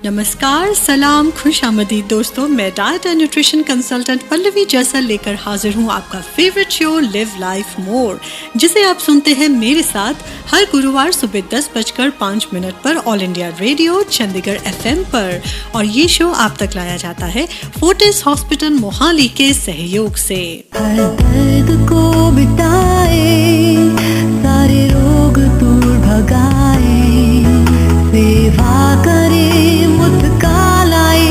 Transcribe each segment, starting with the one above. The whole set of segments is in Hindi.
नमस्कार, सलाम, खुशामदीद दोस्तों। मैं diet and nutrition consultant Pallavi Jaisal लेकर हाजिर हूँ आपका favourite show live life more, जिसे आप सुनते हैं मेरे साथ हर गुरुवार सुबह 10:05 पर all India radio Chandigarh FM पर। और ये शो आप तक लाया जाता है फोर्टिस हॉस्पिटल मोहाली के सहयोग से। हर दर्द को मिटाए, सारे रोग दूर भगाए, सेवा करे मुस्कालाए,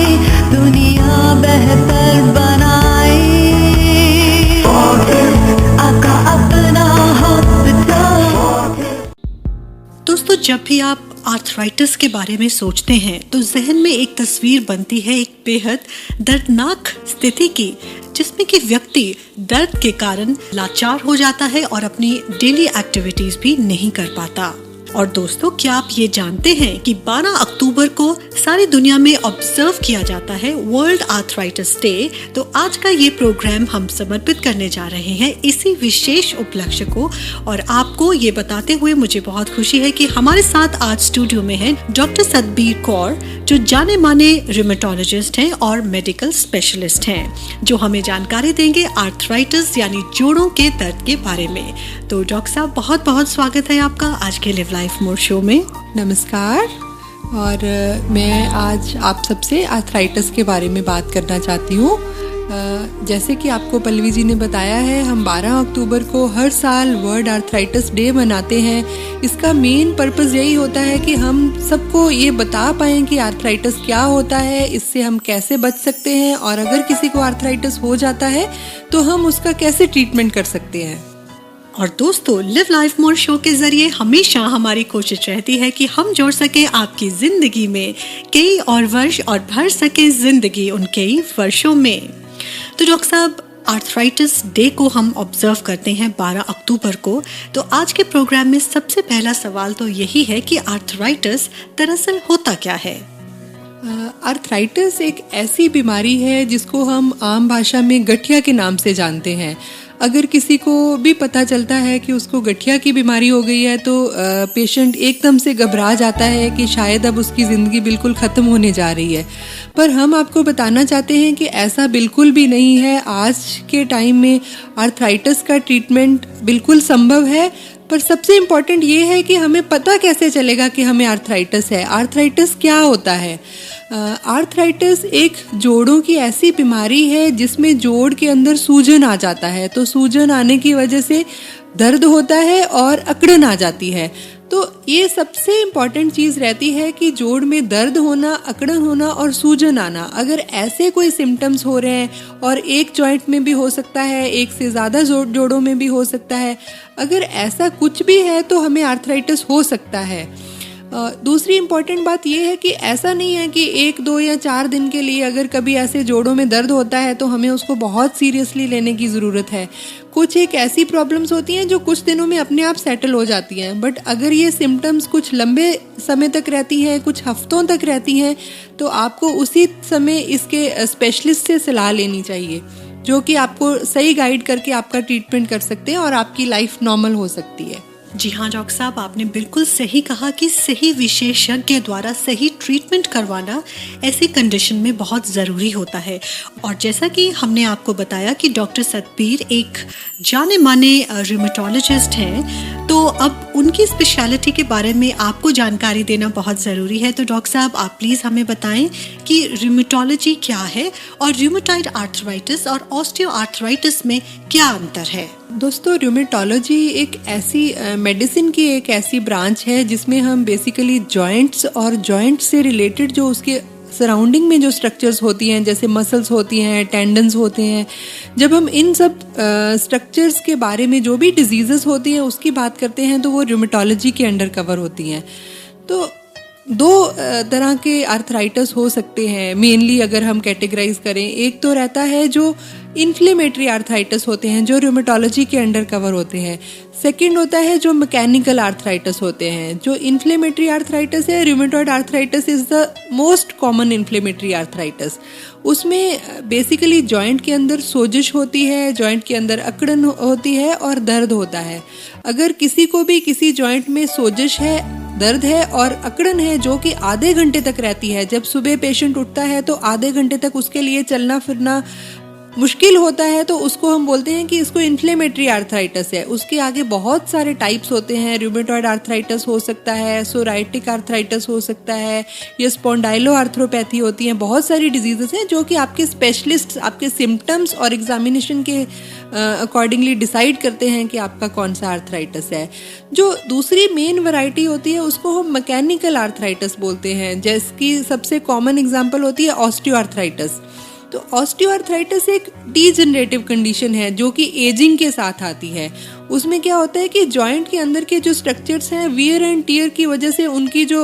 दुनिया बेहतर बनाए, आका अपना हॉस्पिटल। दोस्तों, जब भी आप आर्थराइटिस के बारे में सोचते हैं तो जहन में एक तस्वीर बनती है एक बेहद दर्दनाक स्थिति की, जिसमें कि व्यक्ति दर्द के कारण लाचार हो जाता है और अपनी डेली एक्टिविटीज भी नहीं कर पाता। और दोस्तों, क्या आप ये जानते हैं कि 12 अक्टूबर को सारी दुनिया में ऑब्जर्व किया जाता है वर्ल्ड आर्थराइटिस डे। तो आज का ये प्रोग्राम हम समर्पित करने जा रहे हैं इसी विशेष उपलक्ष्य को। और आपको ये बताते हुए मुझे बहुत खुशी है कि हमारे साथ आज स्टूडियो में है डॉक्टर सतबीर कौर, जो जाने माने रिमेटोलॉजिस्ट हैं और मेडिकल स्पेशलिस्ट हैं, जो हमें जानकारी देंगे आर्थराइटिस यानी जोड़ों के दर्द के बारे में। तो डॉक्टर साहब, बहुत बहुत स्वागत है आपका आज के लिव लाइफ मोर शो में। नमस्कार। और मैं आज आप सबसे आर्थराइटिस के बारे में बात करना चाहती हूँ। जैसे कि आपको पल्लवी जी ने बताया है, हम 12 अक्टूबर को हर साल वर्ल्ड आर्थराइटिस डे मनाते हैं। इसका मेन पर्पस यही होता है कि हम सबको ये बता पाएँ कि आर्थराइटिस क्या होता है, इससे हम कैसे बच सकते हैं, और अगर किसी को आर्थराइटिस हो जाता है तो हम उसका कैसे ट्रीटमेंट कर सकते हैं। और दोस्तों, लिव लाइफ मोर शो के जरिए हमेशा हमारी कोशिश रहती है कि हम जोड़ सके आपकी जिंदगी में कई और वर्ष और भर सके जिंदगी उन कई वर्षों में। तो डॉक्टर साहब, आर्थराइटिस डे को हम ऑब्जर्व करते हैं 12 अक्टूबर को। तो आज के प्रोग्राम में सबसे पहला सवाल तो यही है कि आर्थराइटिस दरअसल होता क्या है? आर्थराइटिस एक ऐसी बीमारी है जिसको हम आम भाषा में गठिया के नाम से जानते हैं। अगर किसी को भी पता चलता है कि उसको गठिया की बीमारी हो गई है तो पेशेंट एकदम से घबरा जाता है कि शायद अब उसकी ज़िंदगी बिल्कुल ख़त्म होने जा रही है। पर हम आपको बताना चाहते हैं कि ऐसा बिल्कुल भी नहीं है। आज के टाइम में आर्थराइटिस का ट्रीटमेंट बिल्कुल संभव है। पर सबसे इम्पॉर्टेंट ये है कि हमें पता कैसे चलेगा कि हमें आर्थराइटिस है। आर्थराइटिस क्या होता है? आर्थराइटिस एक जोड़ों की ऐसी बीमारी है जिसमें जोड़ के अंदर सूजन आ जाता है। तो सूजन आने की वजह से दर्द होता है और अकड़न आ जाती है। तो ये सबसे इम्पॉर्टेंट चीज़ रहती है कि जोड़ में दर्द होना, अकड़न होना और सूजन आना। अगर ऐसे कोई सिम्टम्स हो रहे हैं, और एक जॉइंट में भी हो सकता है, एक से ज़्यादा जोड़ों में भी हो सकता है, अगर ऐसा कुछ भी है तो हमें आर्थराइटिस हो सकता है। दूसरी इम्पॉर्टेंट बात यह है कि ऐसा नहीं है कि 1, 2 या 4 दिन के लिए अगर कभी ऐसे जोड़ों में दर्द होता है तो हमें उसको बहुत सीरियसली लेने की ज़रूरत है। कुछ एक ऐसी प्रॉब्लम्स होती हैं जो कुछ दिनों में अपने आप सेटल हो जाती हैं। बट अगर ये सिम्टम्स कुछ लंबे समय तक रहती हैं, कुछ हफ्तों तक रहती हैं, तो आपको उसी समय इसके स्पेशलिस्ट से सलाह लेनी चाहिए, जो कि आपको सही गाइड करके आपका ट्रीटमेंट कर सकते हैं और आपकी लाइफ नॉर्मल हो सकती है। जी हाँ डॉक्टर साहब, आपने बिल्कुल सही कहा कि सही विशेषज्ञ द्वारा सही ट्रीटमेंट करवाना ऐसी कंडीशन में बहुत ज़रूरी होता है। और जैसा कि हमने आपको बताया कि डॉक्टर सतबीर एक जाने माने रिमेटोलॉजिस्ट हैं, तो अब उनकी स्पेशलिटी के बारे में आपको जानकारी देना बहुत ज़रूरी है। तो डॉक्टर साहब, आप प्लीज़ हमें बताएं कि रिमेटोलॉजी क्या है और रूमेटॉइड आर्थराइटिस और ऑस्टियोआर्थराइटिस में क्या अंतर है? दोस्तों, रूमेटोलॉजी एक ऐसी मेडिसिन की एक ऐसी ब्रांच है जिसमें हम बेसिकली जॉइंट्स और जॉइंट से रिलेटेड जो उसके सराउंडिंग में जो स्ट्रक्चर्स होती हैं, जैसे मसल्स होती हैं, टेंडन्स होते हैं, जब हम इन सब स्ट्रक्चर्स के बारे में जो भी डिजीजेस होती हैं उसकी बात करते हैं तो वो रूमेटोलॉजी के अंडर कवर होती हैं। तो 2 तरह के आर्थराइटिस हो सकते हैं मेनली अगर हम कैटेगराइज करें। एक तो रहता है जो इन्फ्लेमेटरी आर्थराइटिस होते हैं, जो रूमेटोलॉजी के अंडर कवर होते हैं। सेकंड होता है जो मैकेनिकल आर्थराइटिस होते हैं। जो इन्फ्लेमेटरी आर्थराइटिस है, rheumatoid arthritis is the most common inflammatory arthritis. उसमें बेसिकली जॉइंट के अंदर सोजिश होती है, जॉइंट के अंदर अकड़न होती है और दर्द होता है। अगर किसी को भी किसी जॉइंट में सोजिश है दर्द है और अकड़न है जो कि आधे घंटे तक रहती है। जब सुबह पेशेंट उठता है तो आधे घंटे तक उसके लिए चलना फिरना मुश्किल होता है, तो उसको हम बोलते हैं कि इसको इन्फ्लेमेटरी आर्थराइटिस है। उसके आगे बहुत सारे टाइप्स होते हैं। रूमेटॉइड आर्थराइटिस हो सकता है, सोराइटिक आर्थराइटिस हो सकता है, या स्पॉन्डाइलो आर्थ्रोपैथी होती हैं। बहुत सारी डिजीजेस हैं जो कि आपके स्पेशलिस्ट आपके सिम्टम्स और एग्जामिनेशन के अकॉर्डिंगली डिसाइड करते हैं कि आपका कौन सा आर्थराइटिस है। जो दूसरी मेन वैरायटी होती है उसको हम मैकेनिकल आर्थराइटिस बोलते हैं, जिसकी सबसे कॉमन एग्जांपल होती है ऑस्टियोआर्थराइटिस। तो ऑस्टियोआर्थराइटिस एक डीजनरेटिव कंडीशन है जो कि एजिंग के साथ आती है। उसमें क्या होता है कि जॉइंट के अंदर के जो स्ट्रक्चर्स हैं वियर एंड टियर की वजह से उनकी जो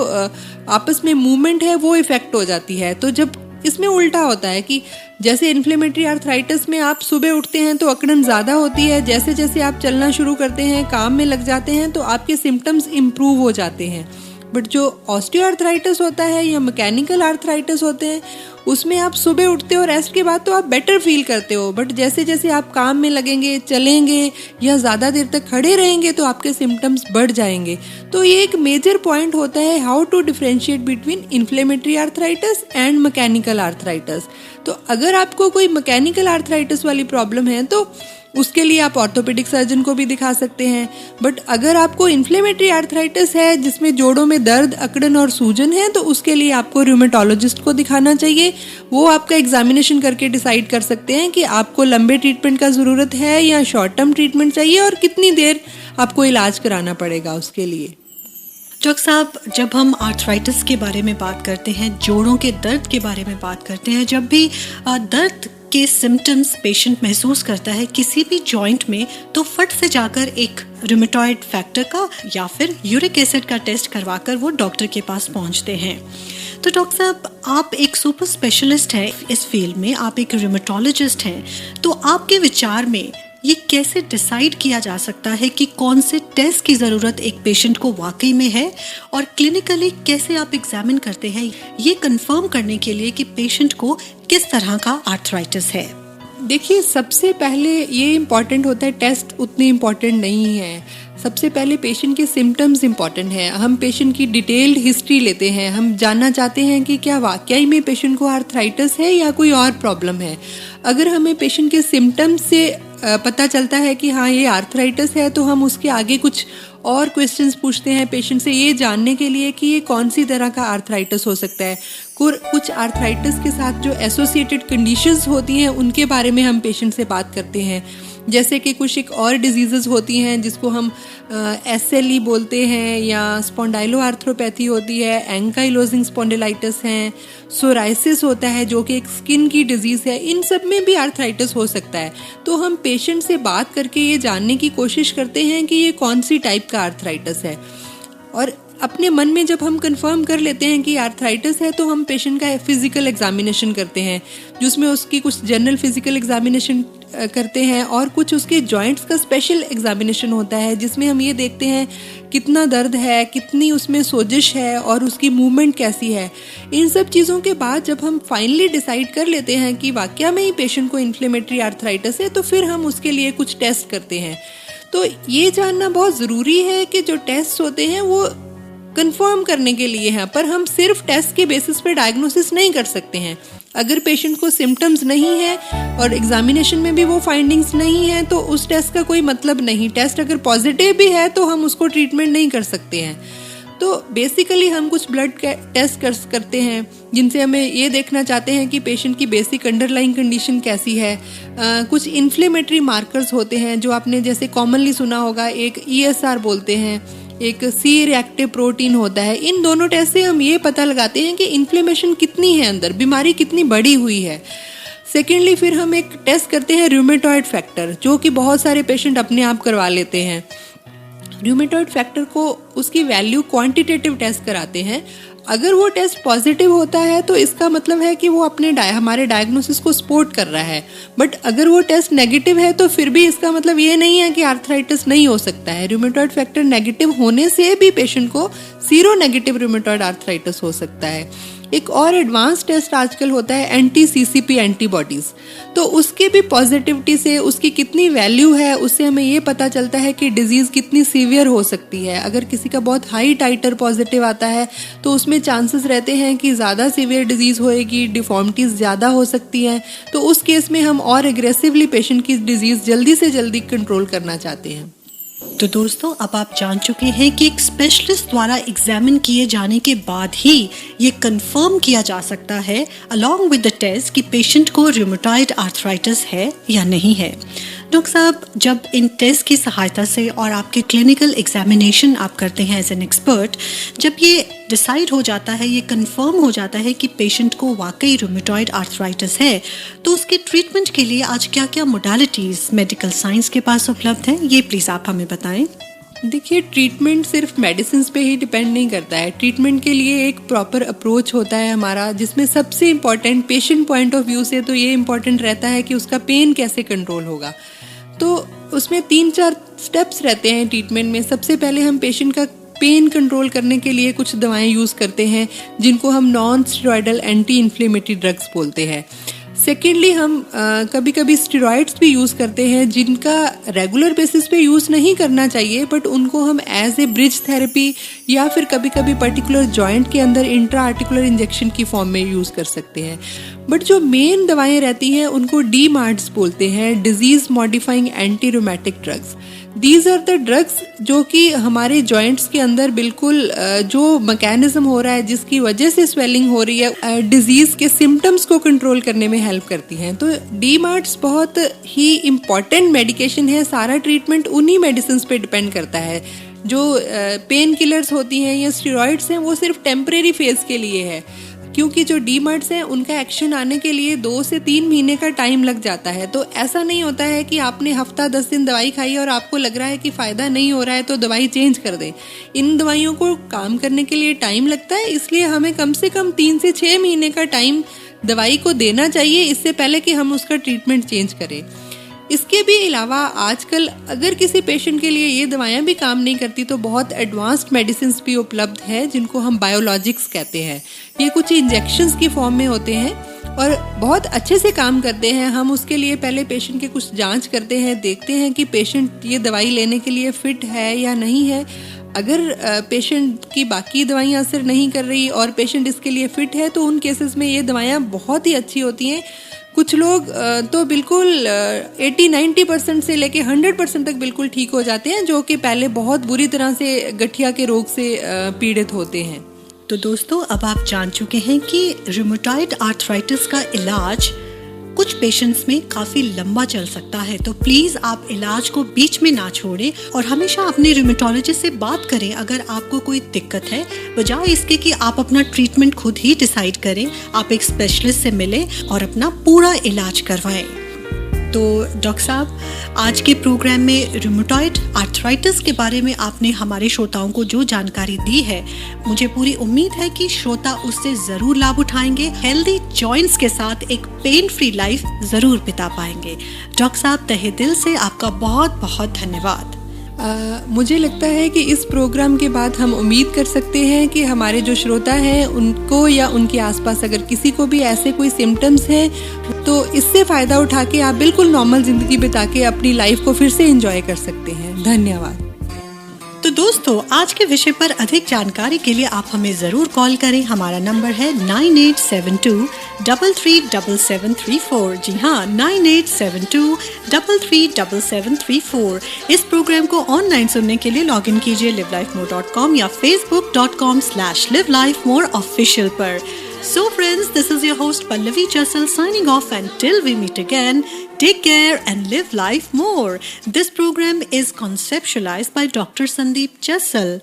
आपस में मूवमेंट है वो इफेक्ट हो जाती है। तो जब इसमें उल्टा होता है कि जैसे इन्फ्लेमेटरी आर्थराइटिस में आप सुबह उठते हैं तो अकड़न ज़्यादा होती है, जैसे जैसे आप चलना शुरू करते हैं, काम में लग जाते हैं, तो आपके सिम्टम्स इम्प्रूव हो जाते हैं। बट जो ऑस्टियोआर्थराइटिस होता है या मैकेनिकल आर्थराइटिस होते हैं उसमें आप सुबह उठते हो रेस्ट के बाद तो आप बेटर फील करते हो, बट जैसे जैसे आप काम में लगेंगे, चलेंगे या ज़्यादा देर तक खड़े रहेंगे तो आपके सिम्टम्स बढ़ जाएंगे। तो ये एक मेजर पॉइंट होता है how to differentiate between inflammatory arthritis and mechanical arthritis. तो अगर आपको कोई मैकेनिकल आर्थराइटिस वाली प्रॉब्लम है तो उसके लिए आप ऑर्थोपेडिक सर्जन को भी दिखा सकते हैं। बट अगर आपको इन्फ्लेमेटरी आर्थराइटिस है जिसमें जोड़ों में दर्द, अकड़न और सूजन है तो उसके लिए आपको रूमेटोलॉजिस्ट को दिखाना चाहिए। वो आपका एग्जामिनेशन करके डिसाइड कर सकते हैं कि आपको लंबे ट्रीटमेंट का ज़रूरत है या शॉर्ट टर्म ट्रीटमेंट चाहिए और कितनी देर आपको इलाज कराना पड़ेगा उसके लिए। डॉक्टर साहब, जब हम आर्थराइटिस के बारे में बात करते हैं, जोड़ों के दर्द के बारे में बात करते हैं, जब भी दर्द के सिम्टम्स पेशेंट महसूस करता है किसी भी जॉइंट में, तो फट से जाकर एक रूमेटॉइड फैक्टर का या फिर यूरिक एसिड का टेस्ट करवाकर वो डॉक्टर के पास पहुंचते हैं। तो डॉक्टर साहब, आप एक सुपर स्पेशलिस्ट हैं इस फील्ड में, आप एक रूमेटोलॉजिस्ट हैं, तो आपके विचार में ये कैसे डिसाइड किया जा सकता है कि कौन से टेस्ट की ज़रूरत एक पेशेंट को वाकई में है, और क्लिनिकली कैसे आप एग्जामिन करते हैं ये कंफर्म करने के लिए कि पेशेंट को किस तरह का आर्थराइटिस है? देखिए, सबसे पहले ये इम्पॉर्टेंट होता है, टेस्ट उतनी इम्पॉर्टेंट नहीं है। सबसे पहले पेशेंट के सिम्टम्स इम्पॉर्टेंट हैं। हम पेशेंट की डिटेल्ड हिस्ट्री लेते हैं, हम जानना चाहते हैं कि क्या वाकई में पेशेंट को आर्थराइटिस है या कोई और प्रॉब्लम है। अगर हमें पेशेंट के सिम्टम्स से पता चलता है कि हाँ ये आर्थराइटिस है, तो हम उसके आगे कुछ और क्वेश्चंस पूछते हैं पेशेंट से ये जानने के लिए कि ये कौन सी तरह का आर्थराइटिस हो सकता है। कुछ आर्थराइटिस के साथ जो एसोसिएटेड कंडीशंस होती हैं उनके बारे में हम पेशेंट से बात करते हैं। जैसे कि कुछ एक और डिजीज़ेस होती हैं जिसको हम SLE बोलते हैं, या स्पॉन्डाइलो आर्थ्रोपैथी होती है, एंकाइलोजिंग स्पॉन्डिलाइटिस हैं, सोराइसिस होता है जो कि एक स्किन की डिजीज़ है। इन सब में भी आर्थराइटिस हो सकता है। तो हम पेशेंट से बात करके ये जानने की कोशिश करते हैं कि ये कौन सी टाइप का आर्थराइटिस है, और अपने मन में जब हम कंफर्म कर लेते हैं कि आर्थराइटिस है तो हम पेशेंट का फिजिकल एग्जामिनेशन करते हैं, जिसमें उसकी कुछ जनरल फिजिकल एग्जामिनेशन करते हैं और कुछ उसके जॉइंट्स का स्पेशल एग्जामिनेशन होता है जिसमें हम ये देखते हैं कितना दर्द है, कितनी उसमें सोजिश है और उसकी मूवमेंट कैसी है। इन सब चीज़ों के बाद जब हम फाइनली डिसाइड कर लेते हैं कि वाकई में ही पेशेंट को इन्फ्लेमेटरी आर्थराइटिस है, तो फिर हम उसके लिए कुछ टेस्ट करते हैं। तो ये जानना बहुत ज़रूरी है कि जो टेस्ट होते हैं वो कंफर्म करने के लिए हैं, पर हम सिर्फ टेस्ट के बेसिस पे डायग्नोसिस नहीं कर सकते हैं। अगर पेशेंट को सिम्टम्स नहीं है और एग्जामिनेशन में भी वो फाइंडिंग्स नहीं है तो उस टेस्ट का कोई मतलब नहीं। टेस्ट अगर पॉजिटिव भी है तो हम उसको ट्रीटमेंट नहीं कर सकते हैं। तो बेसिकली हम कुछ ब्लड टेस्ट करते हैं जिनसे हमें ये देखना चाहते हैं कि पेशेंट की बेसिक अंडरलाइंग कंडीशन कैसी है। कुछ इन्फ्लेमेटरी मार्कर्स होते हैं जो आपने जैसे कॉमनली सुना होगा, एक ESR बोलते हैं, एक C रिएक्टिव प्रोटीन होता है। इन दोनों टेस्ट से हम ये पता लगाते हैं कि इन्फ्लेमेशन कितनी है अंदर, बीमारी कितनी बड़ी हुई है। सेकेंडली फिर हम एक टेस्ट करते हैं रूमेटॉइड फैक्टर, जो कि बहुत सारे पेशेंट अपने आप करवा लेते हैं। रूमेटॉइड फैक्टर को उसकी वैल्यू क्वांटिटेटिव टेस्ट कराते हैं। अगर वो टेस्ट पॉजिटिव होता है तो इसका मतलब है कि वो अपने हमारे डायग्नोसिस को सपोर्ट कर रहा है। बट अगर वो टेस्ट नेगेटिव है तो फिर भी इसका मतलब ये नहीं है कि आर्थराइटिस नहीं हो सकता है। रूमेटॉइड फैक्टर नेगेटिव होने से भी पेशेंट को सीरो नेगेटिव रूमेटॉइड आर्थराइटिस हो सकता है। एक और एडवांस टेस्ट आजकल होता है एंटी CCP एंटीबॉडीज़। तो उसके भी पॉजिटिविटी से उसकी कितनी वैल्यू है उससे हमें ये पता चलता है कि डिजीज़ कितनी सीवियर हो सकती है। अगर किसी का बहुत हाई टाइटर पॉजिटिव आता है तो उसमें चांसेस रहते हैं कि ज़्यादा सीवियर डिजीज़ होएगी, डिफॉर्मिटीज़ ज़्यादा हो सकती हैं। तो उस केस में हम और एग्रेसिवली पेशेंट की डिजीज़ जल्दी से जल्दी कंट्रोल करना चाहते हैं। तो दोस्तों, अब आप जान चुके हैं कि एक स्पेशलिस्ट द्वारा एग्जामिन किए जाने के बाद ही ये कंफर्म किया जा सकता है अलॉन्ग विद द टेस्ट कि पेशेंट को रूमेटॉइड आर्थराइटिस है या नहीं है। डॉक्टर साहब, जब इन टेस्ट की सहायता से और आपके क्लिनिकल एग्जामिनेशन आप करते हैं एज एन एक्सपर्ट, जब ये डिसाइड हो जाता है, ये कंफर्म हो जाता है कि पेशेंट को वाकई रूमेटॉइड आर्थराइटिस है, तो उसके ट्रीटमेंट के लिए आज क्या क्या मोडालिटीज़ मेडिकल साइंस के पास उपलब्ध हैं, ये प्लीज़ आप हमें बताएं। देखिए, ट्रीटमेंट सिर्फ मेडिसिन पे ही डिपेंड नहीं करता है। ट्रीटमेंट के लिए एक प्रॉपर अप्रोच होता है हमारा, जिसमें सबसे important patient point of view से तो ये इम्पॉर्टेंट रहता है कि उसका पेन कैसे कंट्रोल होगा। तो उसमें 3-4 स्टेप्स रहते हैं ट्रीटमेंट में। सबसे पहले हम पेशेंट का पेन कंट्रोल करने के लिए कुछ दवाएं यूज़ करते हैं जिनको हम non steroidal anti inflammatory drugs बोलते हैं। सेकेंडली, हम कभी कभी स्टेरॉइड्स भी यूज़ करते हैं जिनका रेगुलर बेसिस पे यूज़ नहीं करना चाहिए, बट उनको हम एज ए ब्रिज थेरेपी या फिर कभी कभी पर्टिकुलर जॉइंट के अंदर इंट्रा आर्टिकुलर इंजेक्शन की फॉर्म में यूज़ कर सकते हैं। बट जो मेन दवाएं रहती हैं उनको DMARDs बोलते हैं, disease modifying anti rheumatic drugs. These are the drugs जो कि हमारे जॉइंट्स के अंदर बिल्कुल जो मैकेनिज्म हो रहा है जिसकी वजह से स्वेलिंग हो रही है, डिजीज़ के सिम्टम्स को कंट्रोल करने में हेल्प करती हैं। तो DMARDs बहुत ही इम्पॉर्टेंट मेडिकेशन है। सारा ट्रीटमेंट उन्हीं मेडिसिन पे डिपेंड करता है। जो पेन किलर्स होती हैं या स्टेरॉइड्स हैं वो सिर्फ टेम्परेरी फेज के लिए है, क्योंकि जो DMARDs हैं उनका एक्शन आने के लिए 2 से 3 महीने का टाइम लग जाता है। तो ऐसा नहीं होता है कि आपने हफ्ता 10 दिन दवाई खाई और आपको लग रहा है कि फ़ायदा नहीं हो रहा है तो दवाई चेंज कर दें। इन दवाइयों को काम करने के लिए टाइम लगता है, इसलिए हमें कम से कम 3 से 6 महीने का टाइम दवाई को देना चाहिए इससे पहले कि हम उसका ट्रीटमेंट चेंज करें। इसके भी अलावा आजकल अगर किसी पेशेंट के लिए ये दवाइयाँ भी काम नहीं करती तो बहुत एडवांस्ड मेडिसिन भी उपलब्ध है जिनको हम बायोलॉजिक्स कहते हैं। ये कुछ इंजेक्शंस की फॉर्म में होते हैं और बहुत अच्छे से काम करते हैं। हम उसके लिए पहले पेशेंट के कुछ जांच करते हैं, देखते हैं कि पेशेंट ये दवाई लेने के लिए फिट है या नहीं है। अगर पेशेंट की बाकी दवाइयाँ असर नहीं कर रही और पेशेंट इसके लिए फिट है तो उन केसेस में ये दवाइयाँ बहुत ही अच्छी होती हैं। कुछ लोग तो बिल्कुल 80-90% से लेके 100% तक बिल्कुल ठीक हो जाते हैं, जो कि पहले बहुत बुरी तरह से गठिया के रोग से पीड़ित होते हैं। तो दोस्तों, अब आप जान चुके हैं कि रूमेटॉइड आर्थराइटिस का इलाज कुछ पेशेंट्स में काफ़ी लंबा चल सकता है। तो प्लीज़ आप इलाज को बीच में ना छोड़ें और हमेशा अपने रूमेटोलॉजिस्ट से बात करें अगर आपको कोई दिक्कत है, बजाय इसके कि आप अपना ट्रीटमेंट खुद ही डिसाइड करें। आप एक स्पेशलिस्ट से मिलें और अपना पूरा इलाज करवाएं। तो डॉक्टर साहब, आज के प्रोग्राम में रूमेटॉइड आर्थराइटिस के बारे में आपने हमारे श्रोताओं को जो जानकारी दी है, मुझे पूरी उम्मीद है कि श्रोता उससे ज़रूर लाभ उठाएंगे, हेल्दी जॉइंट्स के साथ एक पेन फ्री लाइफ ज़रूर बिता पाएंगे। डॉक्टर साहब, तहे दिल से आपका बहुत बहुत धन्यवाद। मुझे लगता है कि इस प्रोग्राम के बाद हम उम्मीद कर सकते हैं कि हमारे जो श्रोता हैं उनको या उनके आसपास अगर किसी को भी ऐसे कोई सिम्टम्स हैं तो इससे फ़ायदा उठा के आप बिल्कुल नॉर्मल ज़िंदगी बिता के अपनी लाइफ को फिर से एंजॉय कर सकते हैं। धन्यवाद। तो दोस्तों, आज के विषय पर अधिक जानकारी के लिए आप हमें ज़रूर कॉल करें। हमारा नंबर है 9872337734। जी हाँ, 9872337734। इस प्रोग्राम को ऑनलाइन सुनने के लिए लॉग इन कीजिए livelifemore.com या facebook.com/livelifemoreofficial पर। So friends, this is your host Pallavi Jassal signing off, and till we meet again, take care and live life more. This program is conceptualized by Dr. Sandeep Jassal.